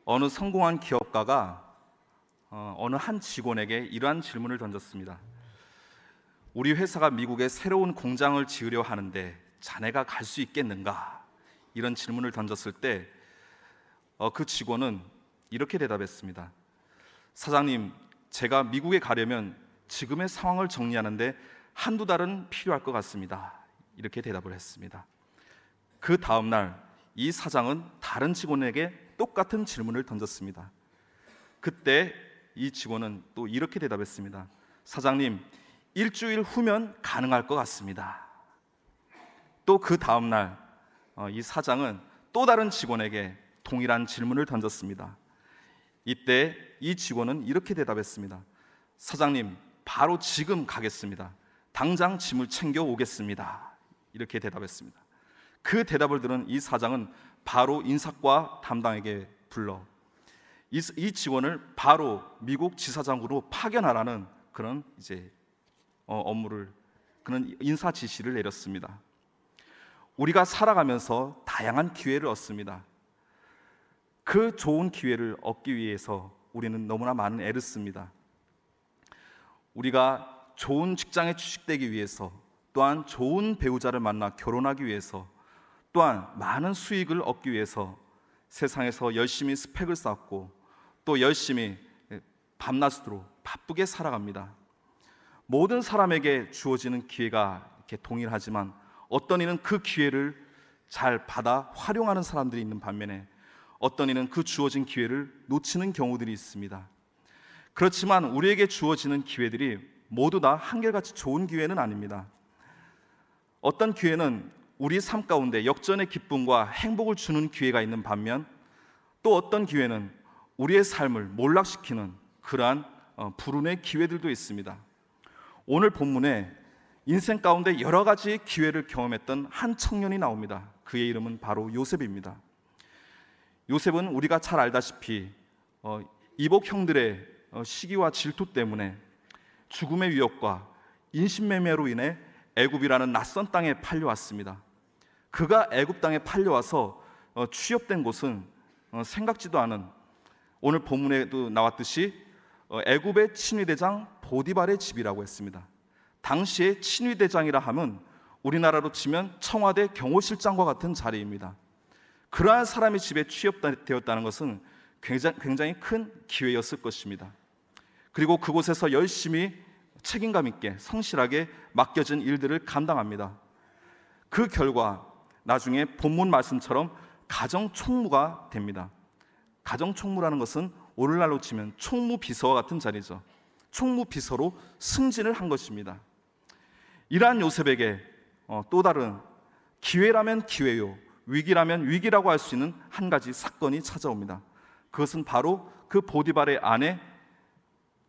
어느 성공한 기업가가 어느 한 직원에게 이러한 질문을 던졌습니다. 우리 회사가 미국에 새로운 공장을 지으려 하는데 자네가 갈 수 있겠는가? 이런 질문을 던졌을 때 그 직원은 이렇게 대답했습니다. 사장님, 제가 미국에 가려면 지금의 상황을 정리하는데 한두 달은 필요할 것 같습니다. 이렇게 대답을 했습니다. 그 다음 날 이 사장은 다른 직원에게 똑같은 질문을 던졌습니다. 그때 이 직원은 또 이렇게 대답했습니다. 사장님, 일주일 후면 가능할 것 같습니다. 또 그 다음 날 이 사장은 또 다른 직원에게 동일한 질문을 던졌습니다. 이때 이 직원은 이렇게 대답했습니다. 사장님, 바로 지금 가겠습니다. 당장 짐을 챙겨 오겠습니다. 이렇게 대답했습니다. 그 대답을 들은 이 사장은 바로 인사과 담당에게 불러 이 직원을 바로 미국 지사장으로 파견하라는 그런 업무를, 그런 인사 지시를 내렸습니다. 우리가 살아가면서 다양한 기회를 얻습니다. 그 좋은 기회를 얻기 위해서 우리는 너무나 많은 애를 씁니다. 우리가 좋은 직장에 취직되기 위해서, 또한 좋은 배우자를 만나 결혼하기 위해서, 또한 많은 수익을 얻기 위해서 세상에서 열심히 스펙을 쌓고 또 열심히 밤낮으로 바쁘게 살아갑니다. 모든 사람에게 주어지는 기회가 이렇게 동일하지만 어떤 이는 그 기회를 잘 받아 활용하는 사람들이 있는 반면에 어떤 이는 그 주어진 기회를 놓치는 경우들이 있습니다. 그렇지만 우리에게 주어지는 기회들이 모두 다 한결같이 좋은 기회는 아닙니다. 어떤 기회는 우리 삶 가운데 역전의 기쁨과 행복을 주는 기회가 있는 반면 또 어떤 기회는 우리의 삶을 몰락시키는 그러한 불운의 기회들도 있습니다. 오늘 본문에 인생 가운데 여러 가지 기회를 경험했던 한 청년이 나옵니다. 그의 이름은 바로 요셉입니다. 요셉은 우리가 잘 알다시피 이복 형들의 시기와 질투 때문에 죽음의 위협과 인신매매로 인해 애굽이라는 낯선 땅에 팔려왔습니다. 그가 애굽 땅에 팔려와서 취업된 곳은 생각지도 않은, 오늘 본문에도 나왔듯이 애굽의 친위대장 보디발의 집이라고 했습니다. 당시에 친위대장이라 하면 우리나라로 치면 청와대 경호실장과 같은 자리입니다. 그러한 사람의 집에 취업되었다는 것은 굉장히 큰 기회였을 것입니다. 그리고 그곳에서 열심히 책임감 있게 성실하게 맡겨진 일들을 감당합니다. 그 결과 나중에 본문 말씀처럼 가정총무가 됩니다. 가정총무라는 것은 오늘날로 치면 총무비서와 같은 자리죠. 총무비서로 승진을 한 것입니다. 이러한 요셉에게 또 다른 기회라면 기회요, 위기라면 위기라고 할 수 있는 한 가지 사건이 찾아옵니다. 그것은 바로 그 보디발의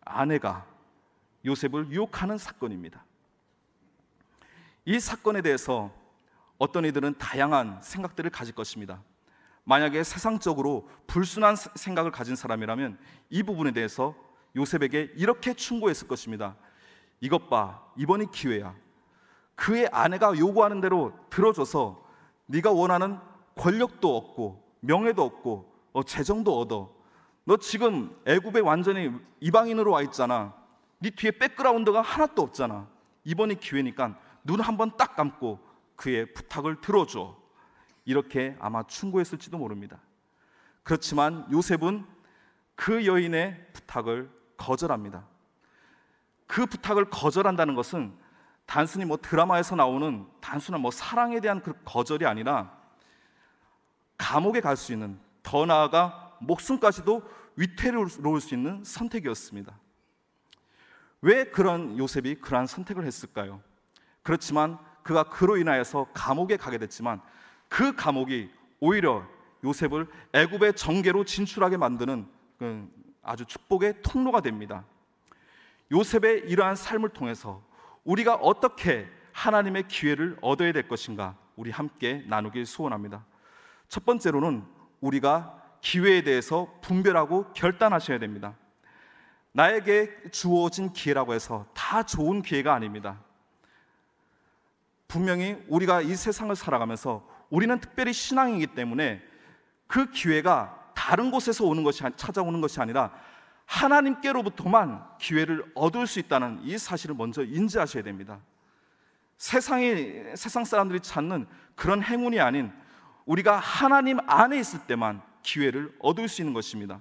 아내가 요셉을 유혹하는 사건입니다. 이 사건에 대해서 어떤 이들은 다양한 생각들을 가질 것입니다. 만약에 세상적으로 불순한 생각을 가진 사람이라면 이 부분에 대해서 요셉에게 이렇게 충고했을 것입니다. 이것 봐, 이번이 기회야. 그의 아내가 요구하는 대로 들어줘서 네가 원하는 권력도 얻고 명예도 얻고 재정도 얻어. 너 지금 애굽에 완전히 이방인으로 와 있잖아. 네 뒤에 백그라운드가 하나도 없잖아. 이번이 기회니까 눈 한번 딱 감고 그의 부탁을 들어줘. 이렇게 아마 충고했을지도 모릅니다. 그렇지만 요셉은 그 여인의 부탁을 거절합니다. 그 부탁을 거절한다는 것은 단순히 드라마에서 나오는 단순한 사랑에 대한 그 거절이 아니라 감옥에 갈 수 있는, 더 나아가 목숨까지도 위태로울 수 있는 선택이었습니다. 왜 그런 요셉이 그러한 선택을 했을까요? 그렇지만 그가 그로 인하여서 감옥에 가게 됐지만 그 감옥이 오히려 요셉을 애굽의 정계로 진출하게 만드는 아주 축복의 통로가 됩니다. 요셉의 이러한 삶을 통해서 우리가 어떻게 하나님의 기회를 얻어야 될 것인가, 우리 함께 나누길 소원합니다. 첫 번째로는 우리가 기회에 대해서 분별하고 결단하셔야 됩니다. 나에게 주어진 기회라고 해서 다 좋은 기회가 아닙니다. 분명히 우리가 이 세상을 살아가면서 우리는 특별히 신앙이기 때문에 그 기회가 다 다른 곳에서 찾아오는 것이 아니라 하나님께로부터만 기회를 얻을 수 있다는 이 사실을 먼저 인지하셔야 됩니다. 세상 사람들이 찾는 그런 행운이 아닌 우리가 하나님 안에 있을 때만 기회를 얻을 수 있는 것입니다.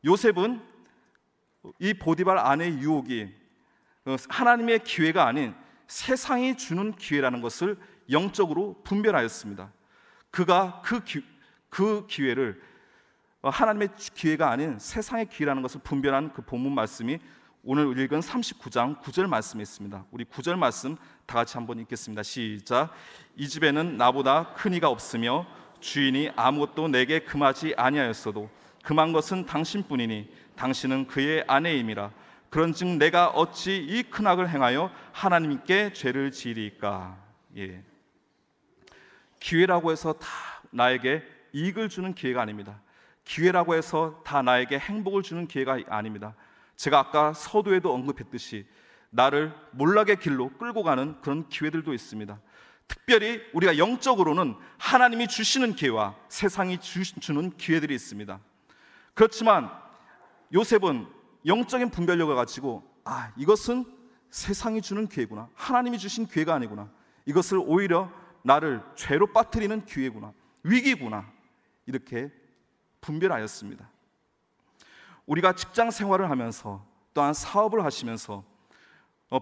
요셉은 이 보디발 아내의 유혹이 하나님의 기회가 아닌 세상이 주는 기회라는 것을 영적으로 분별하였습니다. 그가 그 기회를 하나님의 기회가 아닌 세상의 기회라는 것을 분별한 그 본문 말씀이 오늘 읽은 39장 9절 말씀에 있습니다. 우리 9절 말씀 다 같이 한번 읽겠습니다. 시작. 이 집에는 나보다 큰 이가 없으며 주인이 아무것도 내게 금하지 아니하였어도 금한 것은 당신뿐이니 당신은 그의 아내임이라. 그런즉 내가 어찌 이 큰 악을 행하여 하나님께 죄를 지으리까. 예. 기회라고 해서 다 나에게 이익을 주는 기회가 아닙니다. 기회라고 해서 다 나에게 행복을 주는 기회가 아닙니다. 제가 아까 서두에도 언급했듯이 나를 몰락의 길로 끌고 가는 그런 기회들도 있습니다. 특별히 우리가 영적으로는 하나님이 주시는 기회와 세상이 주는 기회들이 있습니다. 그렇지만 요셉은 영적인 분별력을 가지고 이것은 세상이 주는 기회구나, 하나님이 주신 기회가 아니구나, 이것을 오히려 나를 죄로 빠뜨리는 기회구나, 위기구나, 이렇게 분별하였습니다. 우리가 직장 생활을 하면서 또한 사업을 하시면서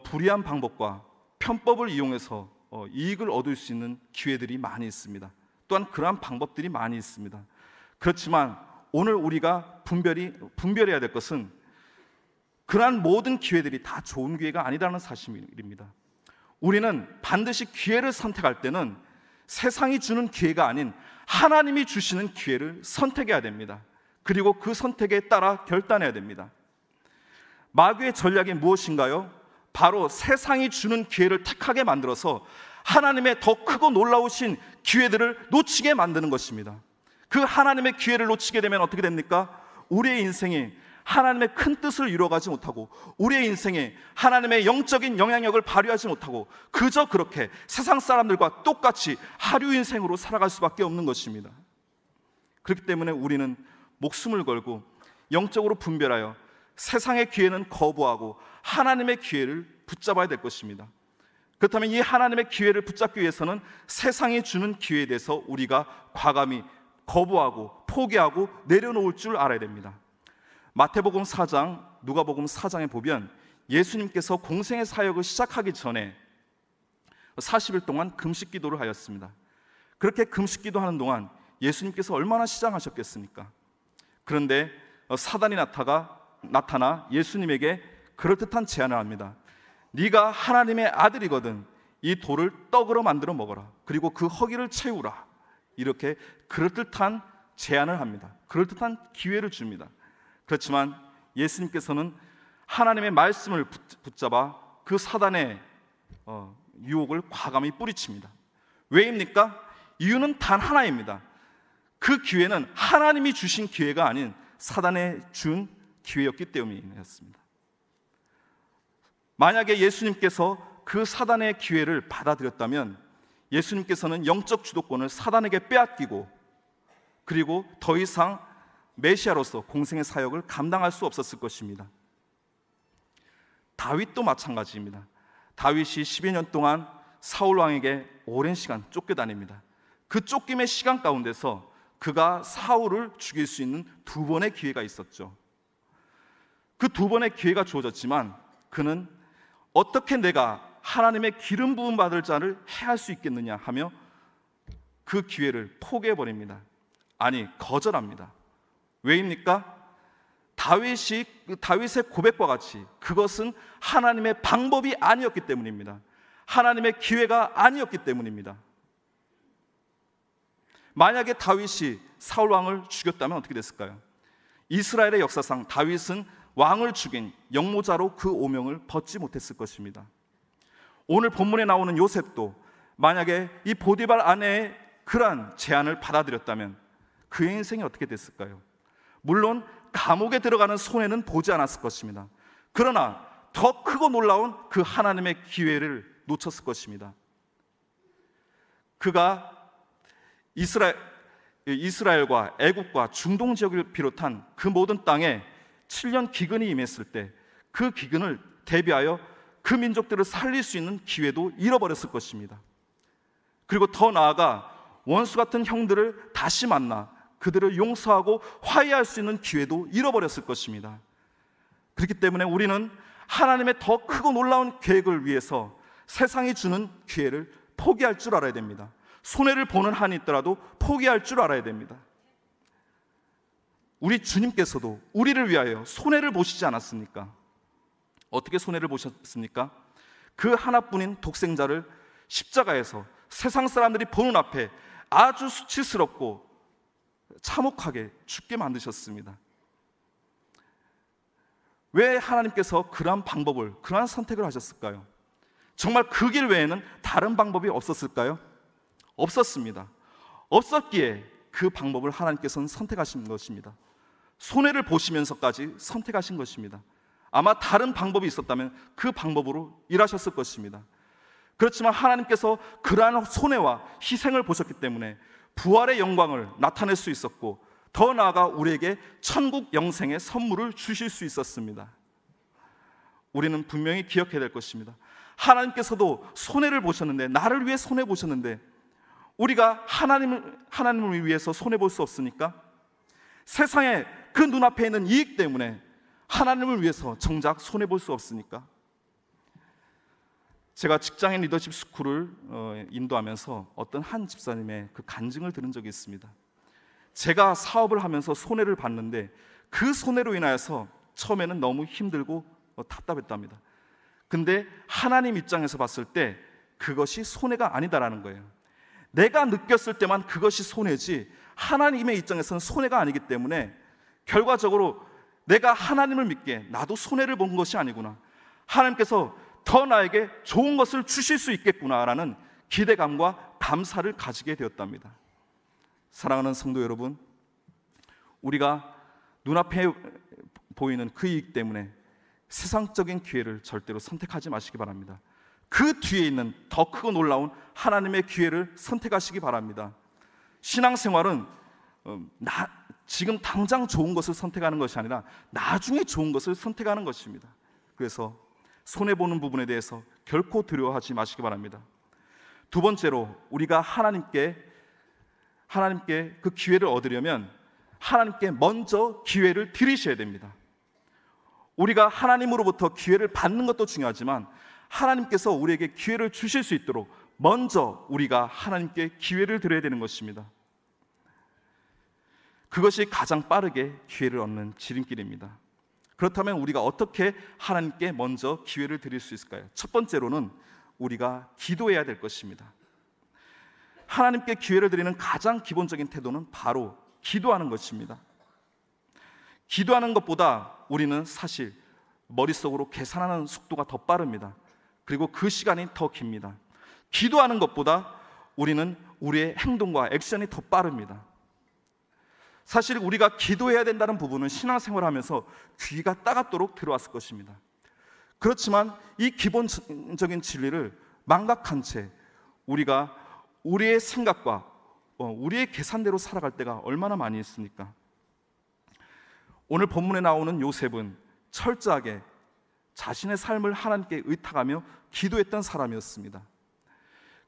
불이한 방법과 편법을 이용해서 이익을 얻을 수 있는 기회들이 많이 있습니다. 또한 그러한 방법들이 많이 있습니다. 그렇지만 오늘 우리가 분별해야 될 것은 그러한 모든 기회들이 다 좋은 기회가 아니라는 사실입니다. 우리는 반드시 기회를 선택할 때는 세상이 주는 기회가 아닌 하나님이 주시는 기회를 선택해야 됩니다. 그리고 그 선택에 따라 결단해야 됩니다. 마귀의 전략이 무엇인가요? 바로 세상이 주는 기회를 택하게 만들어서 하나님의 더 크고 놀라우신 기회들을 놓치게 만드는 것입니다. 그 하나님의 기회를 놓치게 되면 어떻게 됩니까? 우리의 인생이 하나님의 큰 뜻을 이루어가지 못하고 우리의 인생에 하나님의 영적인 영향력을 발휘하지 못하고 그저 그렇게 세상 사람들과 똑같이 하류 인생으로 살아갈 수밖에 없는 것입니다. 그렇기 때문에 우리는 목숨을 걸고 영적으로 분별하여 세상의 기회는 거부하고 하나님의 기회를 붙잡아야 될 것입니다. 그렇다면 이 하나님의 기회를 붙잡기 위해서는 세상이 주는 기회에 대해서 우리가 과감히 거부하고 포기하고 내려놓을 줄 알아야 됩니다. 마태복음 4장, 누가복음 4장에 보면 예수님께서 공생의 사역을 시작하기 전에 40일 동안 금식 기도를 하였습니다. 그렇게 금식 기도하는 동안 예수님께서 얼마나 시장하셨겠습니까? 그런데 사단이 나타나 예수님에게 그럴듯한 제안을 합니다. 네가 하나님의 아들이거든 이 돌을 떡으로 만들어 먹어라. 그리고 그 허기를 채우라. 이렇게 그럴듯한 제안을 합니다. 그럴듯한 기회를 줍니다. 그렇지만 예수님께서는 하나님의 말씀을 붙잡아 그 사단의 유혹을 과감히 뿌리칩니다. 왜입니까? 이유는 단 하나입니다. 그 기회는 하나님이 주신 기회가 아닌 사단의 준 기회였기 때문이었습니다. 만약에 예수님께서 그 사단의 기회를 받아들였다면 예수님께서는 영적 주도권을 사단에게 빼앗기고 그리고 더 이상 메시아로서 공생의 사역을 감당할 수 없었을 것입니다. 다윗도 마찬가지입니다. 다윗이 10여 년 동안 사울 왕에게 오랜 시간 쫓겨다닙니다. 그 쫓김의 시간 가운데서 그가 사울을 죽일 수 있는 2번의 기회가 있었죠. 그 2번의 기회가 주어졌지만 그는 어떻게 내가 하나님의 기름 부음 받을 자를 해할 수 있겠느냐 하며 그 기회를 포기해버립니다. 아니, 거절합니다. 왜입니까? 다윗의 고백과 같이 그것은 하나님의 방법이 아니었기 때문입니다. 하나님의 기회가 아니었기 때문입니다. 만약에 다윗이 사울 왕을 죽였다면 어떻게 됐을까요? 이스라엘의 역사상 다윗은 왕을 죽인 역모자로 그 오명을 벗지 못했을 것입니다. 오늘 본문에 나오는 요셉도 만약에 이 보디발 아내의 그러한 제안을 받아들였다면 그의 인생이 어떻게 됐을까요? 물론 감옥에 들어가는 손해는 보지 않았을 것입니다. 그러나 더 크고 놀라운 그 하나님의 기회를 놓쳤을 것입니다. 그가 이스라엘과 애굽과 중동 지역을 비롯한 그 모든 땅에 7년 기근이 임했을 때 그 기근을 대비하여 그 민족들을 살릴 수 있는 기회도 잃어버렸을 것입니다. 그리고 더 나아가 원수 같은 형들을 다시 만나 그들을 용서하고 화해할 수 있는 기회도 잃어버렸을 것입니다. 그렇기 때문에 우리는 하나님의 더 크고 놀라운 계획을 위해서 세상이 주는 기회를 포기할 줄 알아야 됩니다. 손해를 보는 한이 있더라도 포기할 줄 알아야 됩니다. 우리 주님께서도 우리를 위하여 손해를 보시지 않았습니까? 어떻게 손해를 보셨습니까? 그 하나뿐인 독생자를 십자가에서 세상 사람들이 보는 앞에 아주 수치스럽고 참혹하게 죽게 만드셨습니다. 왜 하나님께서 그러한 방법을, 그러한 선택을 하셨을까요? 정말 그 길 외에는 다른 방법이 없었을까요? 없었습니다. 없었기에 그 방법을 하나님께서는 선택하신 것입니다. 손해를 보시면서까지 선택하신 것입니다. 아마 다른 방법이 있었다면 그 방법으로 일하셨을 것입니다. 그렇지만 하나님께서 그러한 손해와 희생을 보셨기 때문에 부활의 영광을 나타낼 수 있었고, 더 나아가 우리에게 천국 영생의 선물을 주실 수 있었습니다. 우리는 분명히 기억해야 될 것입니다. 하나님께서도 손해를 보셨는데, 나를 위해 손해 보셨는데 우리가 하나님을 위해서 손해 볼 수 없으니까 세상에 그 눈앞에 있는 이익 때문에 하나님을 위해서 정작 손해 볼 수 없으니까. 제가 직장인 리더십 스쿨을 인도하면서 어떤 한 집사님의 그 간증을 들은 적이 있습니다. 제가 사업을 하면서 손해를 봤는데 그 손해로 인하여서 처음에는 너무 힘들고 답답했답니다. 근데 하나님 입장에서 봤을 때 그것이 손해가 아니다라는 거예요. 내가 느꼈을 때만 그것이 손해지 하나님의 입장에서는 손해가 아니기 때문에 결과적으로 내가 하나님을 믿기에 나도 손해를 본 것이 아니구나, 하나님께서 더 나에게 좋은 것을 주실 수 있겠구나라는 기대감과 감사를 가지게 되었답니다. 사랑하는 성도 여러분, 우리가 눈앞에 보이는 그 이익 때문에 세상적인 기회를 절대로 선택하지 마시기 바랍니다. 그 뒤에 있는 더 크고 놀라운 하나님의 기회를 선택하시기 바랍니다. 신앙생활은 지금 당장 좋은 것을 선택하는 것이 아니라 나중에 좋은 것을 선택하는 것입니다. 그래서 손해보는 부분에 대해서 결코 두려워하지 마시기 바랍니다. 두 번째로, 우리가 하나님께 그 기회를 얻으려면 하나님께 먼저 기회를 드리셔야 됩니다. 우리가 하나님으로부터 기회를 받는 것도 중요하지만 하나님께서 우리에게 기회를 주실 수 있도록 먼저 우리가 하나님께 기회를 드려야 되는 것입니다. 그것이 가장 빠르게 기회를 얻는 지름길입니다. 그렇다면 우리가 어떻게 하나님께 먼저 기회를 드릴 수 있을까요? 첫 번째로는 우리가 기도해야 될 것입니다. 하나님께 기회를 드리는 가장 기본적인 태도는 바로 기도하는 것입니다. 기도하는 것보다 우리는 사실 머릿속으로 계산하는 속도가 더 빠릅니다. 그리고 그 시간이 더 깁니다. 기도하는 것보다 우리는 우리의 행동과 액션이 더 빠릅니다. 사실 우리가 기도해야 된다는 부분은 신앙생활하면서 귀가 따갑도록 들어왔을 것입니다. 그렇지만 이 기본적인 진리를 망각한 채 우리가 우리의 생각과 우리의 계산대로 살아갈 때가 얼마나 많이 있습니까? 오늘 본문에 나오는 요셉은 철저하게 자신의 삶을 하나님께 의탁하며 기도했던 사람이었습니다.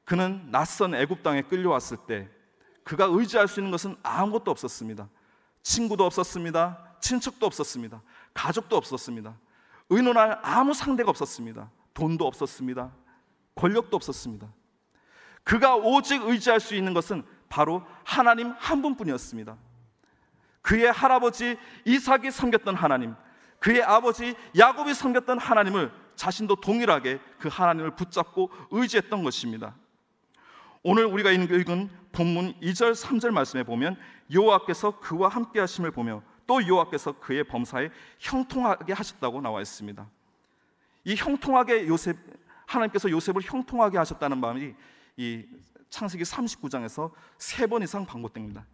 그는 낯선 애굽 땅에 끌려왔을 때 그가 의지할 수 있는 것은 아무것도 없었습니다. 친구도 없었습니다. 친척도 없었습니다. 가족도 없었습니다. 의논할 아무 상대가 없었습니다. 돈도 없었습니다. 권력도 없었습니다. 그가 오직 의지할 수 있는 것은 바로 하나님 한 분뿐이었습니다. 그의 할아버지 이삭이 섬겼던 하나님, 그의 아버지 야곱이 섬겼던 하나님을 자신도 동일하게 그 하나님을 붙잡고 의지했던 것입니다. 오늘 우리가 읽은 본문 2절 3절 말씀에 보면 여호와께서 그와 함께 하심을 보며 또 여호와께서 그의 범사에 형통하게 하셨다고 나와 있습니다. 이 형통하게 하나님께서 요셉을 형통하게 하셨다는 말이 이 창세기 39장에서 3번 이상 반복됩니다.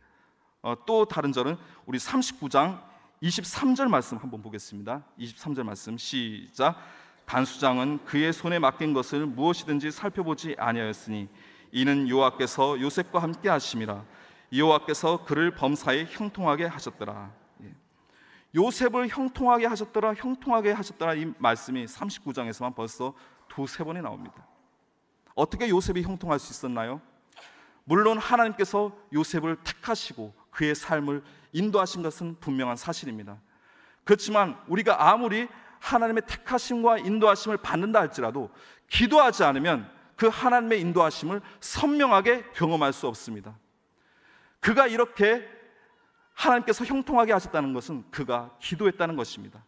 또 다른 절은 우리 39장 23절 말씀 한번 보겠습니다. 23절 말씀 시작. 간수장은 그의 손에 맡긴 것을 무엇이든지 살펴보지 아니하였으니 이는 여호와께서 요셉과 함께 하심이라. 여호와께서 그를 범사에 형통하게 하셨더라. 요셉을 형통하게 하셨더라, 형통하게 하셨더라, 이 말씀이 39장에서만 벌써 두세 번이 나옵니다. 어떻게 요셉이 형통할 수 있었나요? 물론 하나님께서 요셉을 택하시고 그의 삶을 인도하신 것은 분명한 사실입니다. 그렇지만 우리가 아무리 하나님의 택하심과 인도하심을 받는다 할지라도 기도하지 않으면 그 하나님의 인도하심을 선명하게 경험할 수 없습니다. 그가 이렇게 하나님께서 형통하게 하셨다는 것은 그가 기도했다는 것입니다.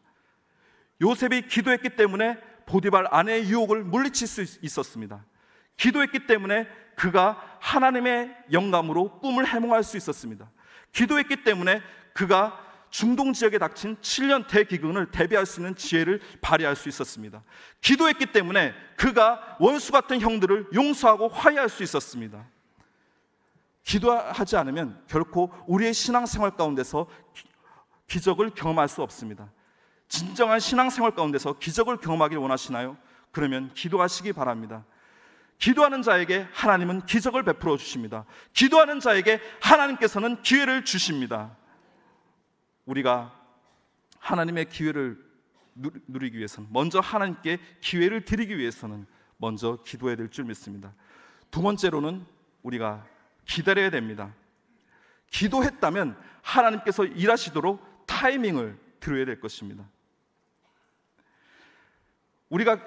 요셉이 기도했기 때문에 보디발 아내의 유혹을 물리칠 수 있었습니다. 기도했기 때문에 그가 하나님의 영감으로 꿈을 해몽할 수 있었습니다. 기도했기 때문에 그가 중동 지역에 닥친 7년 대기근을 대비할 수 있는 지혜를 발휘할 수 있었습니다. 기도했기 때문에 그가 원수 같은 형들을 용서하고 화해할 수 있었습니다. 기도하지 않으면 결코 우리의 신앙생활 가운데서 기적을 경험할 수 없습니다. 진정한 신앙생활 가운데서 기적을 경험하길 원하시나요? 그러면 기도하시기 바랍니다. 기도하는 자에게 하나님은 기적을 베풀어 주십니다. 기도하는 자에게 하나님께서는 기회를 주십니다. 우리가 하나님의 기회를 누리기 위해서는, 먼저 하나님께 기회를 드리기 위해서는 먼저 기도해야 될 줄 믿습니다. 두 번째로는 우리가 기다려야 됩니다. 기도했다면 하나님께서 일하시도록 타이밍을 드려야 될 것입니다. 우리가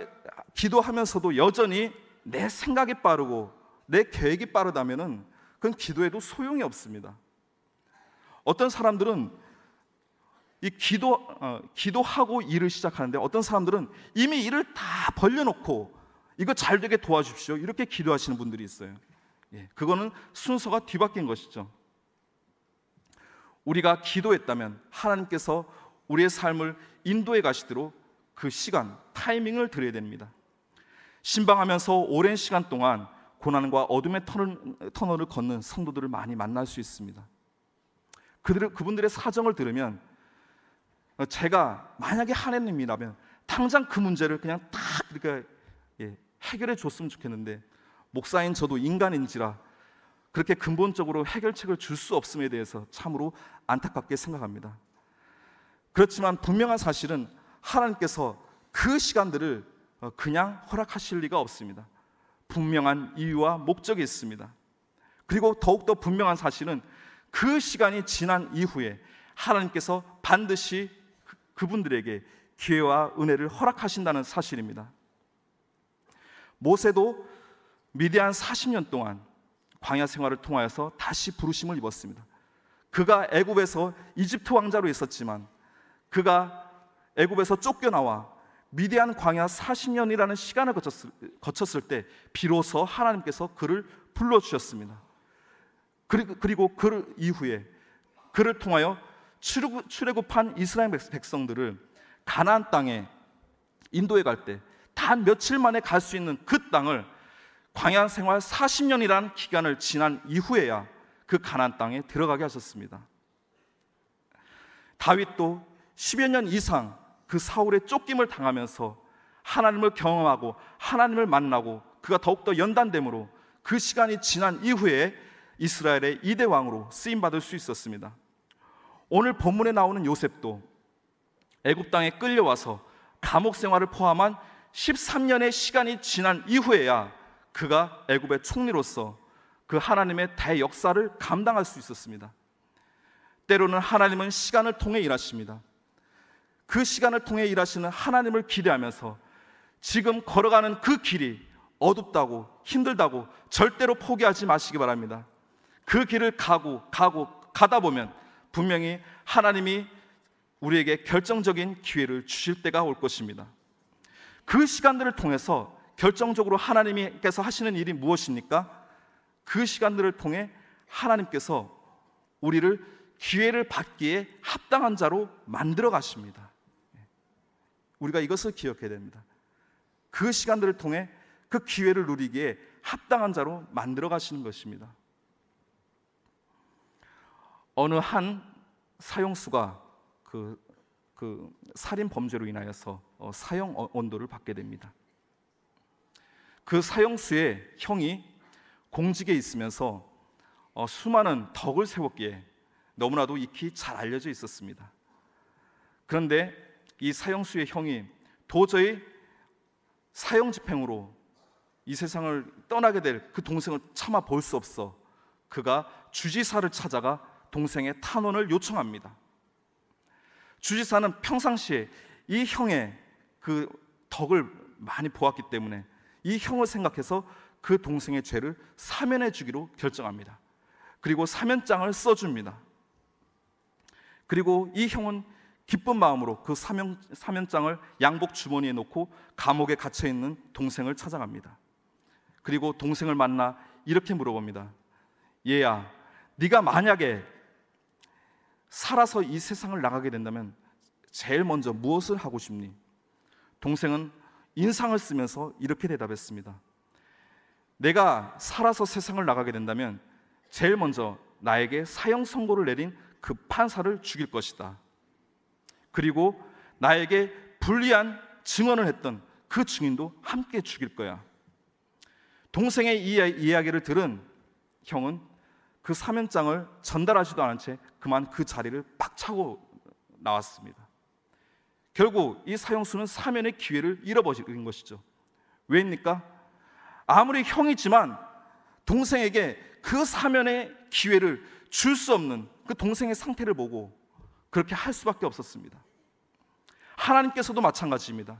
기도하면서도 여전히 내 생각이 빠르고 내 계획이 빠르다면 그건 기도해도 소용이 없습니다. 어떤 사람들은 기도하고 일을 시작하는데, 어떤 사람들은 이미 일을 다 벌려놓고 이거 잘 되게 도와주십시오 이렇게 기도하시는 분들이 있어요. 그거는 순서가 뒤바뀐 것이죠. 우리가 기도했다면 하나님께서 우리의 삶을 인도해 가시도록 그 시간, 타이밍을 드려야 됩니다. 신방하면서 오랜 시간 동안 고난과 어둠의 터널을 걷는 성도들을 많이 만날 수 있습니다. 그분들의 사정을 들으면, 제가 만약에 하나님이라면 당장 그 문제를 그냥 딱 이렇게 해결해 줬으면 좋겠는데, 목사인 저도 인간인지라 그렇게 근본적으로 해결책을 줄 수 없음에 대해서 참으로 안타깝게 생각합니다. 그렇지만 분명한 사실은 하나님께서 그 시간들을 그냥 허락하실 리가 없습니다. 분명한 이유와 목적이 있습니다. 그리고 더욱더 분명한 사실은 그 시간이 지난 이후에 하나님께서 반드시 그분들에게 기회와 은혜를 허락하신다는 사실입니다. 모세도 미디안 40년 동안 광야 생활을 통하여서 다시 부르심을 입었습니다. 그가 애굽에서 이집트 왕자로 있었지만 그가 애굽에서 쫓겨나와 미디안 광야 40년이라는 시간을 거쳤을 때 비로소 하나님께서 그를 불러주셨습니다. 그리고 그 이후에 그를 통하여 출애굽한 이스라엘 백성들을 가나안 땅에 인도해 갈 때 단 며칠 만에 갈 수 있는 그 땅을 광야 생활 40년이라는 기간을 지난 이후에야 그 가나안 땅에 들어가게 하셨습니다. 다윗도 10여 년 이상 그 사울의 쫓김을 당하면서 하나님을 경험하고 하나님을 만나고 그가 더욱더 연단됨으로 그 시간이 지난 이후에 이스라엘의 2대 왕으로 쓰임받을 수 있었습니다. 오늘 본문에 나오는 요셉도 애굽 땅에 끌려와서 감옥 생활을 포함한 13년의 시간이 지난 이후에야 그가 애굽의 총리로서 그 하나님의 대역사를 감당할 수 있었습니다. 때로는 하나님은 시간을 통해 일하십니다. 그 시간을 통해 일하시는 하나님을 기대하면서 지금 걸어가는 그 길이 어둡다고 힘들다고 절대로 포기하지 마시기 바랍니다. 그 길을 가다 보면 분명히 하나님이 우리에게 결정적인 기회를 주실 때가 올 것입니다. 그 시간들을 통해서 결정적으로 하나님께서 하시는 일이 무엇입니까? 그 시간들을 통해 하나님께서 우리를 기회를 받기에 합당한 자로 만들어 가십니다. 우리가 이것을 기억해야 됩니다. 그 시간들을 통해 그 기회를 누리기에 합당한 자로 만들어 가시는 것입니다. 어느 한 사형수가 그 살인 범죄로 인하여서 사형 언도를 받게 됩니다. 그 사형수의 형이 공직에 있으면서 수많은 덕을 세웠기에 너무나도 익히 잘 알려져 있었습니다. 그런데 이 사형수의 형이 도저히 사형집행으로 이 세상을 떠나게 될 그 동생을 차마 볼 수 없어 그가 주지사를 찾아가 동생의 탄원을 요청합니다. 주지사는 평상시에 이 형의 그 덕을 많이 보았기 때문에 이 형을 생각해서 그 동생의 죄를 사면해 주기로 결정합니다. 그리고 사면장을 써줍니다. 그리고 이 형은 기쁜 마음으로 그 사면장을 양복 주머니에 놓고 감옥에 갇혀있는 동생을 찾아갑니다. 그리고 동생을 만나 이렇게 물어봅니다. 얘야, 네가 만약에 살아서 이 세상을 나가게 된다면 제일 먼저 무엇을 하고 싶니? 동생은 인상을 쓰면서 이렇게 대답했습니다. 내가 살아서 세상을 나가게 된다면 제일 먼저 나에게 사형 선고를 내린 그 판사를 죽일 것이다. 그리고 나에게 불리한 증언을 했던 그 증인도 함께 죽일 거야. 동생의 이 이야기를 들은 형은 그 사면장을 전달하지도 않은 채 그만 그 자리를 빡차고 나왔습니다. 결국 이 사형수는 사면의 기회를 잃어버린 것이죠. 왜입니까? 아무리 형이지만 동생에게 그 사면의 기회를 줄 수 없는 그 동생의 상태를 보고 그렇게 할 수밖에 없었습니다. 하나님께서도 마찬가지입니다.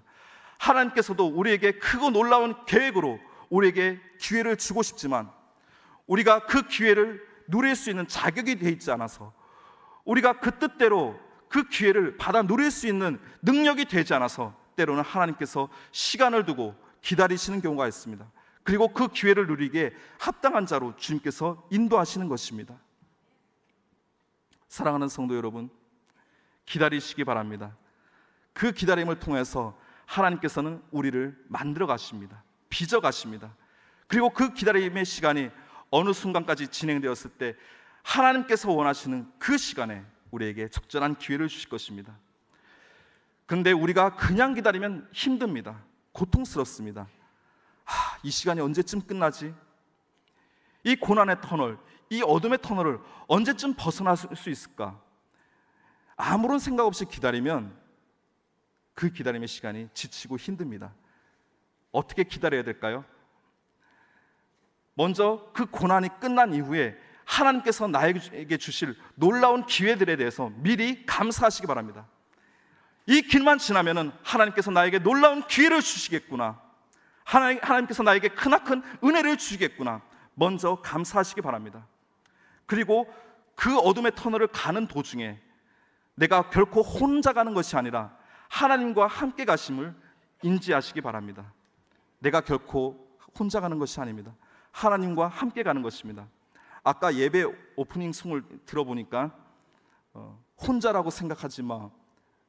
하나님께서도 우리에게 크고 놀라운 계획으로 우리에게 기회를 주고 싶지만 우리가 그 기회를 누릴 수 있는 자격이 되어 있지 않아서, 우리가 그 뜻대로 그 기회를 받아 누릴 수 있는 능력이 되지 않아서 때로는 하나님께서 시간을 두고 기다리시는 경우가 있습니다. 그리고 그 기회를 누리기에 합당한 자로 주님께서 인도하시는 것입니다. 사랑하는 성도 여러분, 기다리시기 바랍니다. 그 기다림을 통해서 하나님께서는 우리를 만들어 가십니다. 빚어 가십니다. 그리고 그 기다림의 시간이 어느 순간까지 진행되었을 때 하나님께서 원하시는 그 시간에 우리에게 적절한 기회를 주실 것입니다. 그런데 우리가 그냥 기다리면 힘듭니다. 고통스럽습니다. 이 시간이 언제쯤 끝나지? 이 고난의 터널, 이 어둠의 터널을 언제쯤 벗어날 수 있을까? 아무런 생각 없이 기다리면 그 기다림의 시간이 지치고 힘듭니다. 어떻게 기다려야 될까요? 먼저 그 고난이 끝난 이후에 하나님께서 나에게 주실 놀라운 기회들에 대해서 미리 감사하시기 바랍니다. 이 길만 지나면은 하나님께서 나에게 놀라운 기회를 주시겠구나, 하나님께서 나에게 크나큰 은혜를 주시겠구나, 먼저 감사하시기 바랍니다. 그리고 그 어둠의 터널을 가는 도중에 내가 결코 혼자 가는 것이 아니라 하나님과 함께 가심을 인지하시기 바랍니다. 내가 결코 혼자 가는 것이 아닙니다. 하나님과 함께 가는 것입니다. 아까 예배 오프닝 송을 들어보니까 혼자라고 생각하지 마,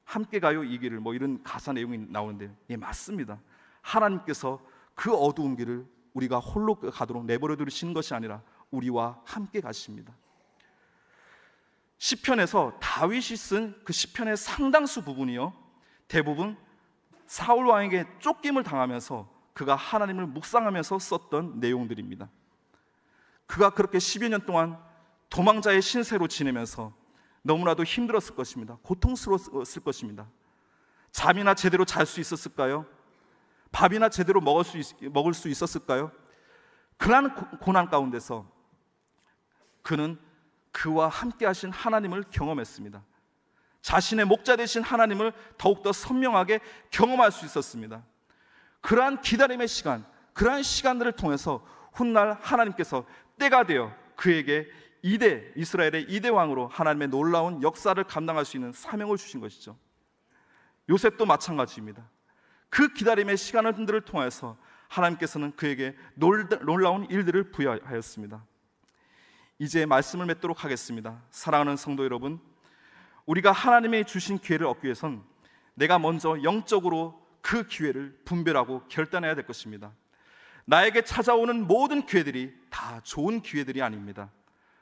함께 가요 이 길을, 이런 가사 내용이 나오는데, 예, 맞습니다. 하나님께서 그 어두운 길을 우리가 홀로 가도록 내버려 두시는 것이 아니라 우리와 함께 가십니다. 시편에서 다윗이 쓴 그 시편의 상당수 부분이요, 대부분 사울 왕에게 쫓김을 당하면서 그가 하나님을 묵상하면서 썼던 내용들입니다. 그가 그렇게 10여 년 동안 도망자의 신세로 지내면서 너무나도 힘들었을 것입니다. 고통스러웠을 것입니다. 잠이나 제대로 잘 수 있었을까요? 밥이나 제대로 먹을 수 있었을까요? 그러한 고난 가운데서 그는 그와 함께 하신 하나님을 경험했습니다. 자신의 목자 되신 하나님을 더욱더 선명하게 경험할 수 있었습니다. 그러한 기다림의 시간, 그러한 시간들을 통해서 훗날 하나님께서 때가 되어 그에게 이스라엘의 2대 왕으로 하나님의 놀라운 역사를 감당할 수 있는 사명을 주신 것이죠. 요셉도 마찬가지입니다. 그 기다림의 시간들을 통해서 하나님께서는 그에게 놀라운 일들을 부여하였습니다. 이제 말씀을 맺도록 하겠습니다. 사랑하는 성도 여러분, 우리가 하나님의 주신 기회를 얻기 위해선 내가 먼저 영적으로 그 기회를 분별하고 결단해야 될 것입니다. 나에게 찾아오는 모든 기회들이 다 좋은 기회들이 아닙니다.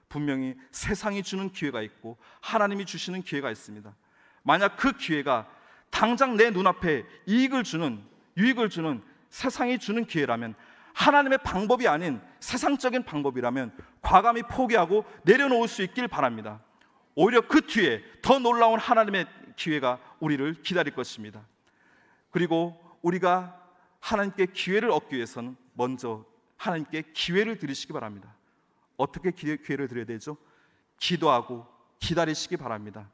분명히 세상이 주는 기회가 있고 하나님이 주시는 기회가 있습니다. 만약 그 기회가 당장 내 눈앞에 유익을 주는 세상이 주는 기회라면 하나님의 방법이 아닌 세상적인 방법이라면 과감히 포기하고 내려놓을 수 있길 바랍니다. 오히려 그 뒤에 더 놀라운 하나님의 기회가 우리를 기다릴 것입니다. 그리고 우리가 하나님께 기회를 얻기 위해서는 먼저 하나님께 기회를 드리시기 바랍니다. 어떻게 기회를 드려야 되죠? 기도하고 기다리시기 바랍니다.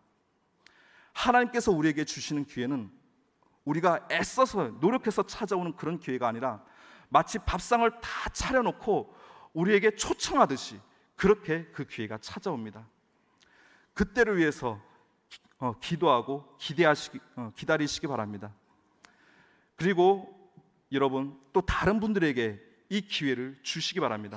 하나님께서 우리에게 주시는 기회는 우리가 애써서 노력해서 찾아오는 그런 기회가 아니라 마치 밥상을 다 차려놓고 우리에게 초청하듯이 그렇게 그 기회가 찾아옵니다. 그때를 위해서 기도하고 기다리시기 바랍니다. 그리고 여러분 또 다른 분들에게 이 기회를 주시기 바랍니다.